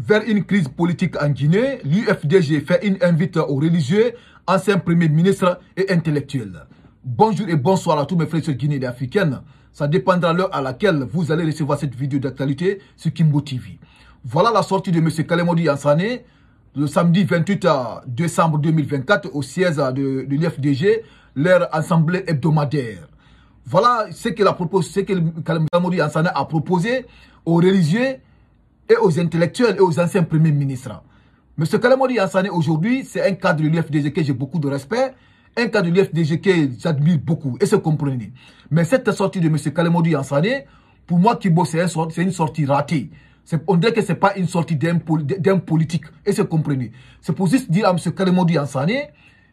Vers une crise politique en Guinée, l'UFDG fait une invite aux religieux, anciens premiers ministres et intellectuels. Bonjour et bonsoir à tous mes frères sur Guinée et africaine. Ça dépendra de l'heure à laquelle vous allez recevoir cette vidéo d'actualité sur Kimbo TV. Voilà la sortie de M. Kalemodi Ansane le samedi 28 décembre 2024 au siège de l'UFDG, leur assemblée hebdomadaire. Voilà ce que Kalemodi Ansane a proposé aux religieux et aux intellectuels et aux anciens premiers ministres. M. Kalemodi Ansane aujourd'hui, c'est un cadre de l'UFDG que j'ai beaucoup de respect, un cadre de l'UFDG que j'admire beaucoup, et c'est comprenez. Mais cette sortie de M. Kalemodi Ansane, pour moi, Kibo, c'est une sortie ratée. On dirait que ce n'est pas une sortie d'un politique, et c'est comprenez. C'est pour juste dire à M. Kalemodi Ansane,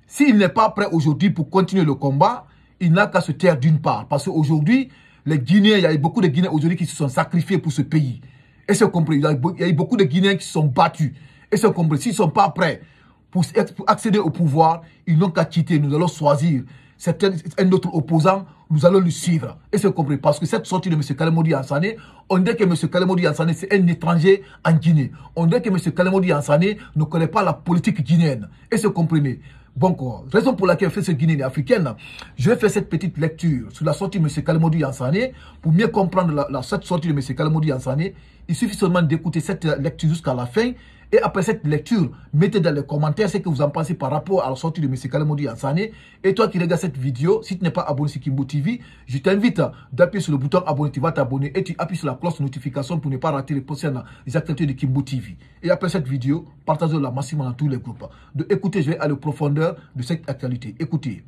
s'il n'est pas prêt aujourd'hui pour continuer le combat, il n'a qu'à se taire d'une part. Parce qu'aujourd'hui, les Guinéens, il y a beaucoup de Guinéens aujourd'hui qui se sont sacrifiés pour ce pays. Et c'est compris. Il y a eu beaucoup de Guinéens qui se sont battus. Et c'est compris. S'ils ne sont pas prêts pour accéder au pouvoir, ils n'ont qu'à quitter. Nous allons choisir un autre opposant. Nous allons le suivre. Et c'est compris. Parce que cette sortie de M. Kalemodi Ansane, on dit que M. Kalemodi Ansane, c'est un étranger en Guinée. On dit que M. Kalemodi Ansane ne connaît pas la politique guinéenne. Et c'est compris. Bon, raison pour laquelle je fais ce Guinée africaine, je vais faire cette petite lecture sur la sortie de M. Kalemodi Ansane. Pour mieux comprendre cette sortie de M. Kalemodi Ansane, il suffit seulement d'écouter cette lecture jusqu'à la fin. Et après cette lecture, mettez dans les commentaires ce que vous en pensez par rapport à la sortie de M. Kalemodi Ansane. Et toi qui regardes cette vidéo, si tu n'es pas abonné sur Kimbo TV, je t'invite d'appuyer sur le bouton abonner, tu vas t'abonner et tu appuies sur la cloche de notification pour ne pas rater les prochaines actualités de Kimbo TV. Et après cette vidéo, partagez-la massivement dans tous les groupes. Écoutez, je vais aller à la profondeur de cette actualité. Écoutez.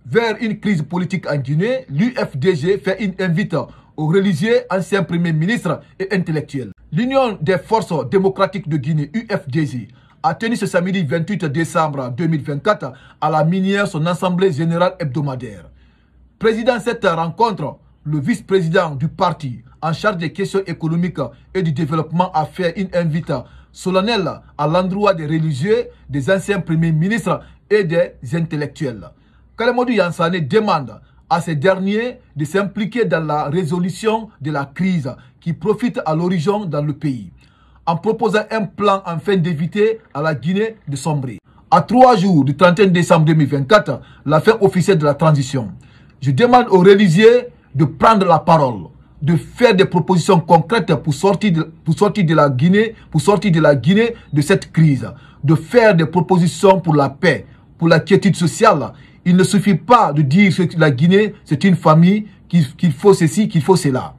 Vers une crise politique en Guinée, l'UFDG fait une invite aux religieux, anciens premiers ministres et intellectuels. L'Union des forces démocratiques de Guinée, UFDG, a tenu ce samedi 28 décembre 2024 à la Minière son assemblée générale hebdomadaire. Président de cette rencontre, le vice-président du parti en charge des questions économiques et du développement a fait une invite solennelle à l'endroit des religieux, des anciens premiers ministres et des intellectuels. Kalemodi Ansane demande à ces derniers de s'impliquer dans la résolution de la crise qui profite à l'horizon dans le pays, en proposant un plan afin d'éviter à la Guinée de sombrer. À 3 jours du 31 décembre 2024, la fin officielle de la transition, je demande aux religieux de prendre la parole, de faire des propositions concrètes pour sortir de la Guinée de cette crise, de faire des propositions pour la paix, pour la quiétude sociale. Il ne suffit pas de dire que la Guinée, c'est une famille, qu'il faut ceci, qu'il faut cela.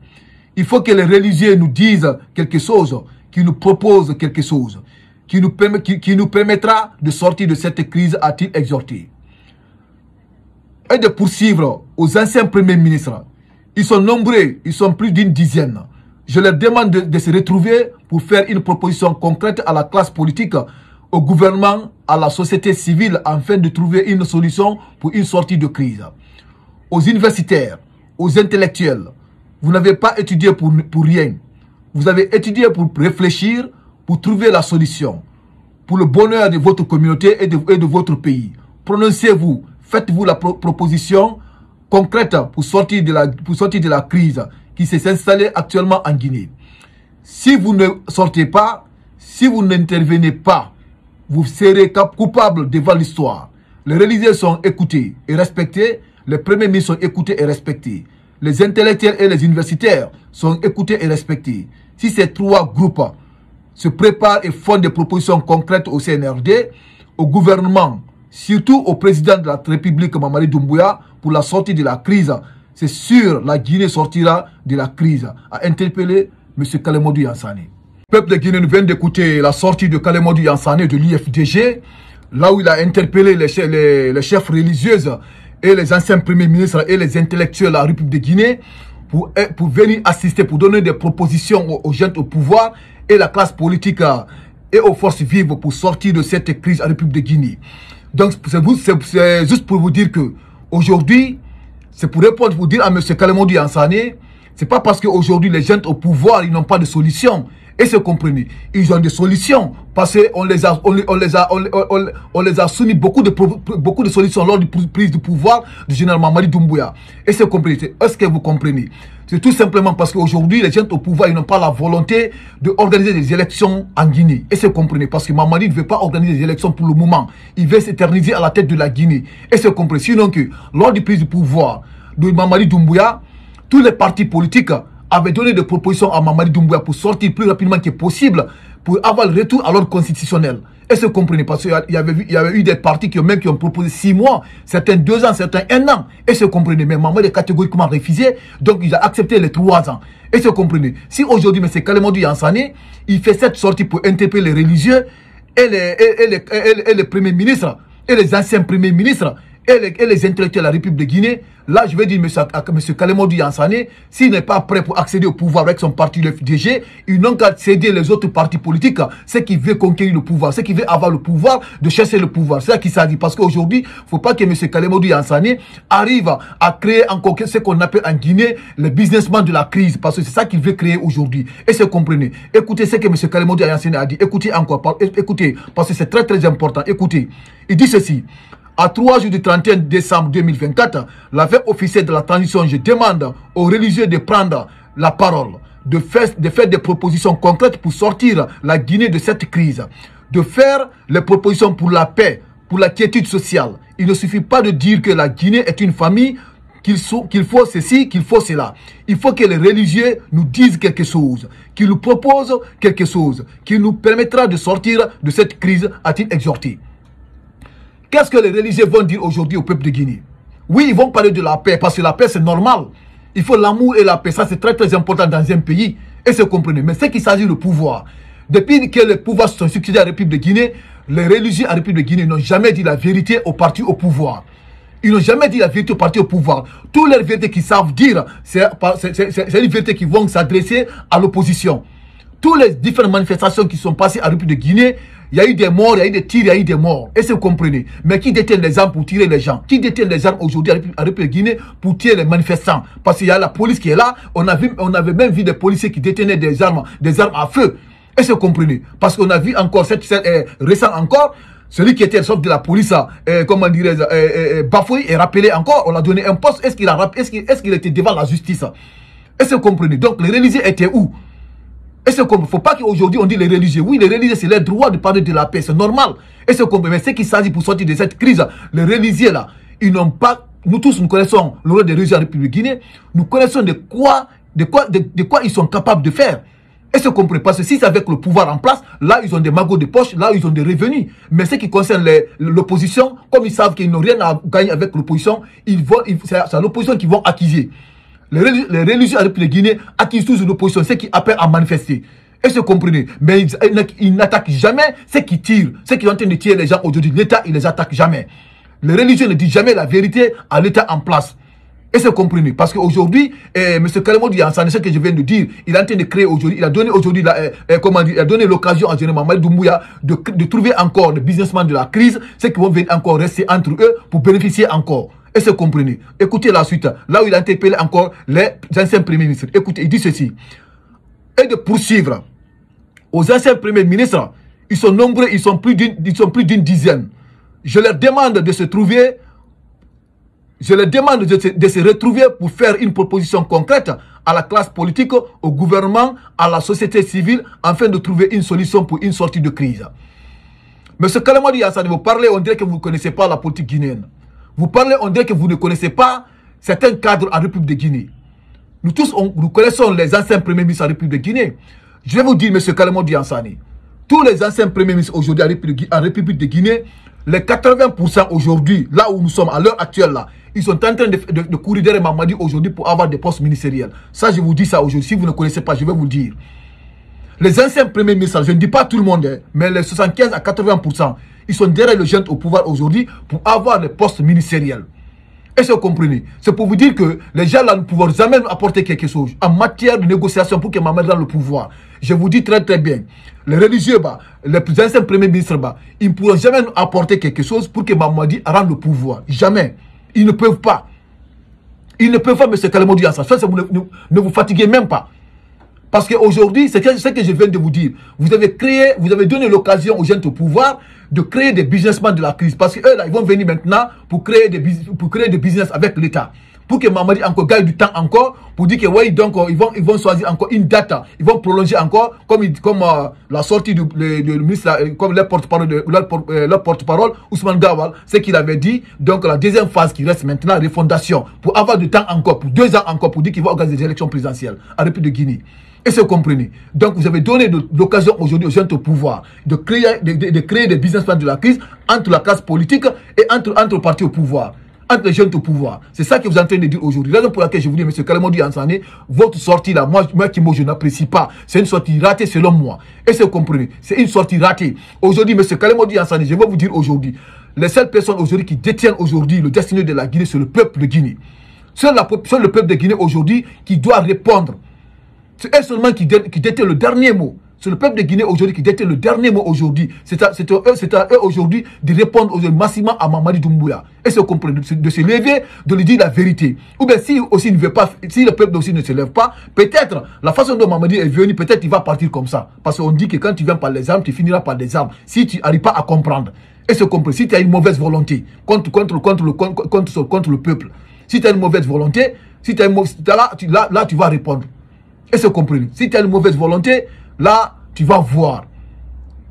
Il faut que les religieux nous disent quelque chose, qu'ils nous proposent quelque chose, qui nous permettra de sortir de cette crise, a-t-il exhorté. Et de poursuivre aux anciens premiers ministres. Ils sont nombreux, ils sont plus d'une dizaine. Je leur demande de se retrouver pour faire une proposition concrète à la classe politique, au gouvernement, à la société civile, afin de trouver une solution pour une sortie de crise. Aux universitaires, aux intellectuels, vous n'avez pas étudié pour rien. Vous avez étudié pour réfléchir, pour trouver la solution, pour le bonheur de votre communauté et de votre pays. Prononcez-vous, faites-vous la proposition concrète pour sortir de la crise qui s'est installée actuellement en Guinée. Si vous ne sortez pas, si vous n'intervenez pas, vous serez coupable devant l'histoire. Les religieux sont écoutés et respectés, les premiers ministres sont écoutés et respectés. Les intellectuels et les universitaires sont écoutés et respectés. Si ces 3 groupes se préparent et font des propositions concrètes au CNRD, au gouvernement, surtout au président de la République, Mamadi Doumbouya, pour la sortie de la crise, c'est sûr la Guinée sortira de la crise, a interpellé M. Kalemodi Ansane. Le peuple de Guinée nous vient d'écouter la sortie de Kalemodi Ansane de l'UFDG, là où il a interpellé les chefs religieuses et les anciens premiers ministres et les intellectuels de la République de Guinée pour venir assister, pour donner des propositions aux jeunes au pouvoir et la classe politique et aux forces vives pour sortir de cette crise en République de Guinée. Donc c'est juste pour vous dire que aujourd'hui, c'est pour répondre, pour dire à M. Kalemodi Ansane, c'est pas parce qu'aujourd'hui les jeunes au pouvoir, ils n'ont pas de solution Et c'est comprenez, ils ont des solutions parce qu'on les a soumis beaucoup de solutions lors de prise de pouvoir du général Mamadi Doumbouya. Et c'est comprenez, est-ce que vous comprenez? C'est tout simplement parce qu'aujourd'hui, les gens au pouvoir, ils n'ont pas la volonté d'organiser des élections en Guinée. Et c'est comprenez, parce que Mamadi ne veut pas organiser des élections pour le moment. Il veut s'éterniser à la tête de la Guinée. Et c'est comprenez, sinon que lors du prise de pouvoir de Mamadi Doumbouya, tous les partis politiques avaient donné des propositions à Mamadi Doumbouya pour sortir plus rapidement que possible, pour avoir le retour à l'ordre constitutionnel. Et se comprenez, parce qu'il y avait eu des partis qui ont proposé 6 mois, certains 2 ans, certains 1 an. Et se comprenez, mais Mamadi a catégoriquement refusé, donc il a accepté les 3 ans. Et se comprenez, si aujourd'hui M. Kalemodu Yansane, il fait cette sortie pour interpeller les religieux et les premiers ministres, et les anciens premiers ministres, et les intellectuels de la République de Guinée, là je vais dire à M. Kalemodu Yansane, s'il n'est pas prêt pour accéder au pouvoir avec son parti, le FDG, ils n'ont qu'à céder les autres partis politiques, ceux qui veulent conquérir le pouvoir, ceux qui veulent avoir le pouvoir, de chercher le pouvoir. C'est ça qui s'est dit. Parce qu'aujourd'hui, il ne faut pas que M. Kalemodu Yansane arrive à créer encore ce qu'on appelle en Guinée le businessman de la crise. Parce que c'est ça qu'il veut créer aujourd'hui. Et c'est comprenez. Écoutez ce que M. Kalemodu Yansane a dit. Écoutez encore. Écoutez, parce que c'est très très important. Écoutez. Il dit ceci. À 3 jours du 31 décembre 2024, la veille officielle de la transition, je demande aux religieux de prendre la parole, de faire des propositions concrètes pour sortir la Guinée de cette crise, de faire les propositions pour la paix, pour la quiétude sociale. Il ne suffit pas de dire que la Guinée est une famille, qu'il faut ceci, qu'il faut cela. Il faut que les religieux nous disent quelque chose, qu'ils nous proposent quelque chose, qui nous permettra de sortir de cette crise, a-t-il exhorté. Qu'est-ce que les religieux vont dire aujourd'hui au peuple de Guinée? Oui, ils vont parler de la paix, parce que la paix, c'est normal. Il faut l'amour et la paix. Ça, c'est très, très important dans un pays. Et c'est comprenez. Mais ce qui s'agit du pouvoir, depuis que les pouvoirs sont succédés à la République de Guinée, les religieux à la République de Guinée n'ont jamais dit la vérité au parti au pouvoir. Ils n'ont jamais dit la vérité au parti au pouvoir. Toutes les vérités qu'ils savent dire, c'est une vérité qui vont s'adresser à l'opposition. Toutes les différentes manifestations qui sont passées à la République de Guinée, il y a eu des morts, il y a eu des tirs, il y a eu des morts. Et c'est vous comprenez. Mais qui détient les armes pour tirer les gens? Qui détient les armes aujourd'hui à la République de Guinée pour tirer les manifestants? Parce qu'il y a la police qui est là. On avait même vu des policiers qui détenaient des armes à feu. Et c'est vous comprenez. Parce qu'on a vu encore, récent encore, celui qui était le chef de la police, comment dirais-je, bafoué et rappelé encore. On a donné un poste. Est-ce qu'il était devant la justice? Et c'est vous comprenez. Donc les religieux étaient où? Et c'est comme, il ne faut pas qu'aujourd'hui on dit les religieux. Oui, les religieux, c'est leur droit de parler de la paix, c'est normal. Et c'est comme, mais ce qui s'agit pour sortir de cette crise, les religieux là, ils n'ont pas, nous tous nous connaissons le rôle des religieux en République de Guinée, nous connaissons de quoi ils sont capables de faire. Et c'est compris, parce que si c'est avec le pouvoir en place, là ils ont des magots de poche, là ils ont des revenus. Mais ce qui concerne l'opposition, comme ils savent qu'ils n'ont rien à gagner avec l'opposition, c'est à l'opposition qu'ils vont acquiser. Les religieux à la République de Guinée acquisent toujours l'opposition, ceux qui appellent à manifester. Et se comprenez. Mais ils n'attaquent jamais ceux qui tirent. Ceux qui sont en train de tirer les gens aujourd'hui. L'État, ils ne les attaquent jamais. Les religieux ne disent jamais la vérité à l'État en place. Et se comprenez. Parce qu'aujourd'hui, M. Kalemodu Yansane, ce que je viens de dire, il est en train de créer aujourd'hui, il a donné aujourd'hui, il a donné l'occasion à général Mamadi Doumbouya de trouver encore des businessmen de la crise, ceux qui vont venir encore rester entre eux pour bénéficier encore. Et se comprenez. Écoutez la suite. Là où il a interpellé encore les anciens premiers ministres. Écoutez, il dit ceci. Et de poursuivre aux anciens premiers ministres, ils sont nombreux, ils sont plus d'une dizaine. Je leur demande de se trouver, de se retrouver pour faire une proposition concrète à la classe politique, au gouvernement, à la société civile, afin de trouver une solution pour une sortie de crise. Monsieur Kalemodu Yansane, vous parlez, on dirait que vous ne connaissez pas la politique guinéenne. Vous parlez, on dirait que vous ne connaissez pas certains cadres en République de Guinée. Nous tous, nous connaissons les anciens premiers ministres en République de Guinée. Je vais vous dire, M. Kalemodu Yansane, tous les anciens premiers ministres aujourd'hui en République de Guinée, les 80% aujourd'hui, là où nous sommes à l'heure actuelle, là, ils sont en train de courir derrière Mamadi aujourd'hui pour avoir des postes ministériels. Ça, je vous dis ça aujourd'hui. Si vous ne connaissez pas, je vais vous le dire. Les anciens premiers ministres, je ne dis pas tout le monde, mais les 75 à 80%, ils sont derrière le jeune au pouvoir aujourd'hui pour avoir des postes ministériels. Est-ce que vous comprenez? C'est pour vous dire que les gens là ne pourront jamais apporter quelque chose en matière de négociation pour que Mamadi ait le pouvoir. Je vous dis très très bien. Les religieux, les anciens premiers ministres, ils ne pourront jamais apporter quelque chose pour que Mamadi rende le pouvoir. Jamais. Ils ne peuvent pas. Ils ne peuvent pas, M. Kalemodu Yansane. Ça, ne vous fatiguez même pas. Parce qu'aujourd'hui, c'est ce que je viens de vous dire. Vous avez donné l'occasion aux jeunes au pouvoir de créer des businessmen de la crise. Parce qu'eux, là, ils vont venir maintenant pour créer des business avec l'État. Pour que Mamadi encore gagne du temps encore, pour dire que oui, donc ils vont choisir encore une date, ils vont prolonger encore, comme la sortie du ministre, comme leur porte-parole, Ousmane Gawal, ce qu'il avait dit, donc la deuxième phase qui reste maintenant, refondation, pour avoir du temps encore, pour 2 ans encore, pour dire qu'il va organiser des élections présidentielles en République de Guinée. Et c'est comprenez. Donc vous avez donné l'occasion aujourd'hui aux jeunes au pouvoir de créer des businessmen de la crise entre la classe politique et entre partis au pouvoir. Entre les jeunes au pouvoir. C'est ça que vous êtes en train de dire aujourd'hui. La raison pour laquelle je vous dis, M. Kalamoudi Ansane, votre sortie là, moi je n'apprécie pas. C'est une sortie ratée selon moi. Et c'est vous comprenez. C'est une sortie ratée. Aujourd'hui, M. Kalamoudi Ansane, je vais vous dire aujourd'hui, les seules personnes aujourd'hui qui détiennent aujourd'hui le destin de la Guinée, c'est le peuple de Guinée. C'est le peuple de Guinée aujourd'hui qui doit répondre. C'est eux seulement qui détient le dernier mot. C'est le peuple de Guinée aujourd'hui qui détient le dernier mot aujourd'hui. C'est à eux aujourd'hui de répondre massivement à Mamadi Doumbouya. Et c'est compris, de se lever, de lui dire la vérité. Ou bien si aussi ne veut pas, si le peuple aussi ne se lève pas, peut-être la façon dont Mamadi est venu, peut-être il va partir comme ça. Parce qu'on dit que quand tu viens par les armes, tu finiras par les armes. Si tu n'arrives pas à comprendre. Et c'est compris. Si tu as une mauvaise volonté contre le peuple, si tu as une mauvaise volonté, si tu as là tu vas répondre. Et c'est compris. Si tu as une mauvaise volonté, là, tu vas voir.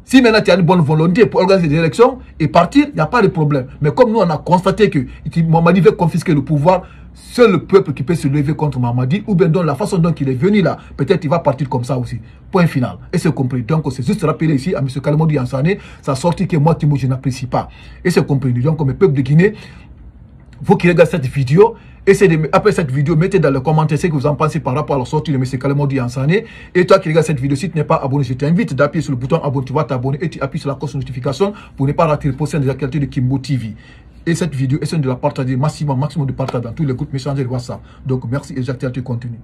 Si maintenant tu as une bonne volonté pour organiser des élections et partir, il n'y a pas de problème. Mais comme nous, on a constaté que Mamadi veut confisquer le pouvoir, seul le peuple qui peut se lever contre Mamadi, ou bien dans la façon dont il est venu là, peut-être il va partir comme ça aussi. Point final. Et c'est compris. Donc, c'est juste rappeler ici à M. Kalamoudi Ansane, sa sortie que moi, Timo, je n'apprécie pas. Et c'est compris. Donc, comme le peuple de Guinée, vous qui regardez cette vidéo, après cette vidéo, mettez dans les commentaires ce que vous en pensez par rapport à la sortie de M. Kalamoudi Ansane. Et toi qui regardes cette vidéo, si tu n'es pas abonné, je t'invite d'appuyer sur le bouton abonner, tu vas t'abonner et tu appuies sur la cloche de notification pour ne pas rater les prochaines actualités de Kimbo TV. Et cette vidéo, essayez de la partager maximum de partage dans tous les groupes messagers de WhatsApp. Donc merci et j'active le contenu.